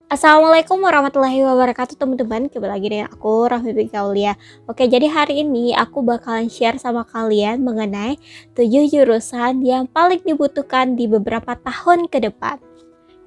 Assalamualaikum warahmatullahi wabarakatuh teman-teman. Kembali lagi dengan aku Rahmi Aulia. Oke, jadi hari ini aku bakalan share sama kalian mengenai 7 jurusan yang paling dibutuhkan di beberapa tahun ke depan.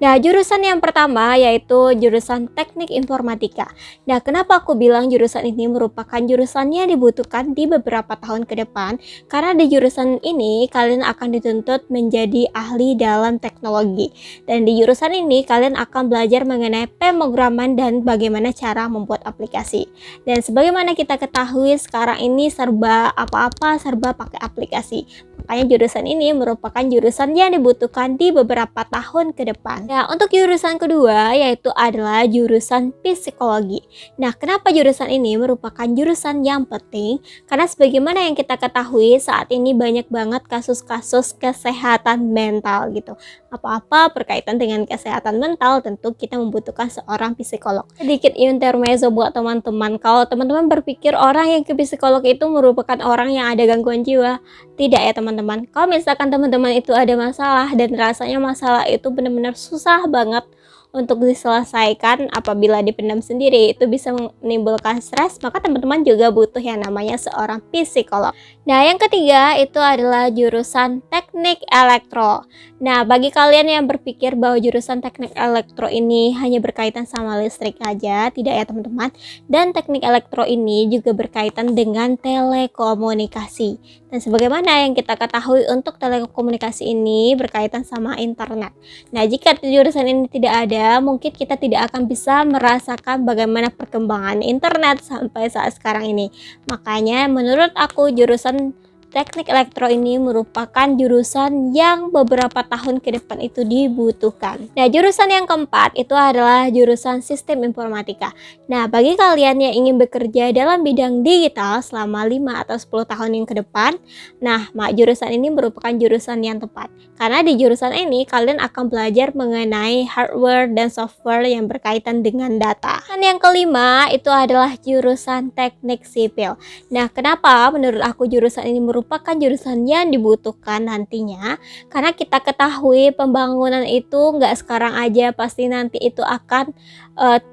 Nah, jurusan yang pertama yaitu jurusan Teknik Informatika. Nah, kenapa aku bilang jurusan ini merupakan jurusan yang dibutuhkan di beberapa tahun ke depan? Karena di jurusan ini kalian akan dituntut menjadi ahli dalam teknologi. Dan di jurusan ini kalian akan belajar mengenai pemrograman dan bagaimana cara membuat aplikasi. Dan sebagaimana kita ketahui sekarang ini serba apa-apa serba pakai aplikasi. Makanya jurusan ini merupakan jurusan yang dibutuhkan di beberapa tahun ke depan. Nah, untuk jurusan kedua yaitu adalah jurusan psikologi. Nah, kenapa jurusan ini merupakan jurusan yang penting? Karena sebagaimana yang kita ketahui saat ini banyak banget kasus-kasus kesehatan mental gitu. Apa-apa berkaitan dengan kesehatan mental tentu kita membutuhkan seorang psikolog. Sedikit intermezzo buat teman-teman. Kalau teman-teman berpikir orang yang ke psikolog itu merupakan orang yang ada gangguan jiwa, tidak ya teman-teman. Kalau misalkan teman-teman itu ada masalah dan rasanya masalah itu benar-benar susah banget untuk diselesaikan, apabila dipendam sendiri itu bisa menimbulkan stres, maka teman-teman juga butuh yang namanya seorang psikolog. Nah, yang ketiga itu adalah jurusan teknik elektro. Nah, bagi kalian yang berpikir bahwa jurusan teknik elektro ini hanya berkaitan sama listrik aja, tidak ya teman-teman. Dan teknik elektro ini juga berkaitan dengan telekomunikasi. Dan sebagaimana yang kita ketahui untuk telekomunikasi ini berkaitan sama internet. Nah, jika jurusan ini tidak ada, mungkin kita tidak akan bisa merasakan bagaimana perkembangan internet sampai saat sekarang ini. Makanya menurut aku jurusan teknik elektro ini merupakan jurusan yang beberapa tahun ke depan itu dibutuhkan. Nah, jurusan yang keempat itu adalah jurusan sistem informatika. Nah, bagi kalian yang ingin bekerja dalam bidang digital selama 5 atau 10 tahun yang ke depan, nah, jurusan ini merupakan jurusan yang tepat. Karena di jurusan ini kalian akan belajar mengenai hardware dan software yang berkaitan dengan data. Dan yang kelima itu adalah jurusan teknik sipil. Nah, kenapa menurut aku jurusan ini merupakan jurusan yang dibutuhkan nantinya? Karena kita ketahui pembangunan itu nggak sekarang aja, pasti nanti itu akan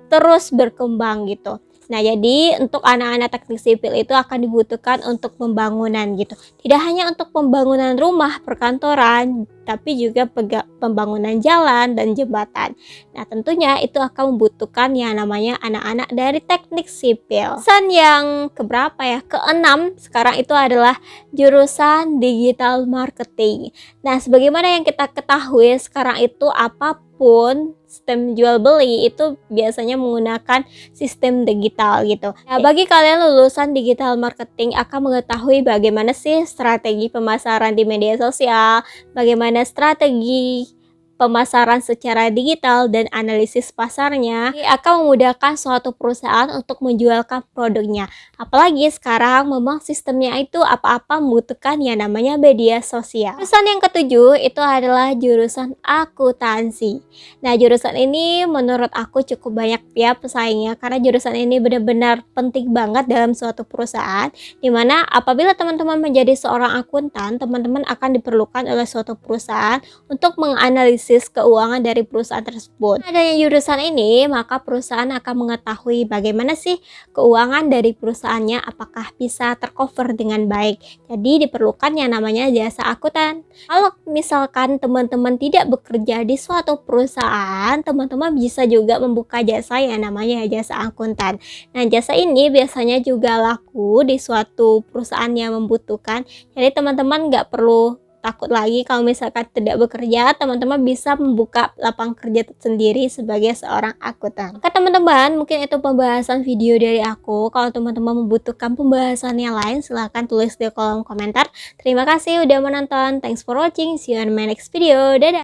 terus berkembang gitu. Nah, jadi untuk anak-anak teknik sipil itu akan dibutuhkan untuk pembangunan gitu. Tidak hanya untuk pembangunan rumah, perkantoran, tapi juga pembangunan jalan dan jembatan. Nah, tentunya itu akan membutuhkan yang namanya anak-anak dari teknik sipil. Jurusan yang keberapa ya? Keenam sekarang itu adalah jurusan digital marketing. Nah, sebagaimana yang kita ketahui sekarang itu apapun sistem jual beli itu biasanya menggunakan sistem digital gitu. Nah, bagi kalian lulusan digital marketing akan mengetahui bagaimana sih strategi pemasaran di media sosial, bagaimana strategi pemasaran secara digital dan analisis pasarnya akan memudahkan suatu perusahaan untuk menjualkan produknya. Apalagi sekarang memang sistemnya itu apa-apa membutuhkan yang namanya media sosial. Jurusan yang ketujuh itu adalah jurusan akuntansi. Nah, jurusan ini menurut aku cukup banyak ya pesaingnya karena jurusan ini benar-benar penting banget dalam suatu perusahaan, dimana apabila teman-teman menjadi seorang akuntan, teman-teman akan diperlukan oleh suatu perusahaan untuk menganalisis keuangan dari perusahaan tersebut. Adanya jurusan ini, maka perusahaan akan mengetahui bagaimana sih keuangan dari perusahaannya, apakah bisa tercover dengan baik. Jadi diperlukan yang namanya jasa akuntan. Kalau misalkan teman-teman tidak bekerja di suatu perusahaan, teman-teman bisa juga membuka jasa yang namanya jasa akuntan. Nah, jasa ini biasanya juga laku di suatu perusahaan yang membutuhkan. Jadi teman-teman nggak perlu takut lagi kalau misalkan tidak bekerja, teman-teman bisa membuka lapangan kerja sendiri sebagai seorang akuntan. Oke teman-teman, mungkin itu pembahasan video dari aku. Kalau teman-teman membutuhkan pembahasan yang lain, silahkan tulis di kolom komentar. Terima kasih udah menonton. Thanks for watching. See you on my next video. Dadah!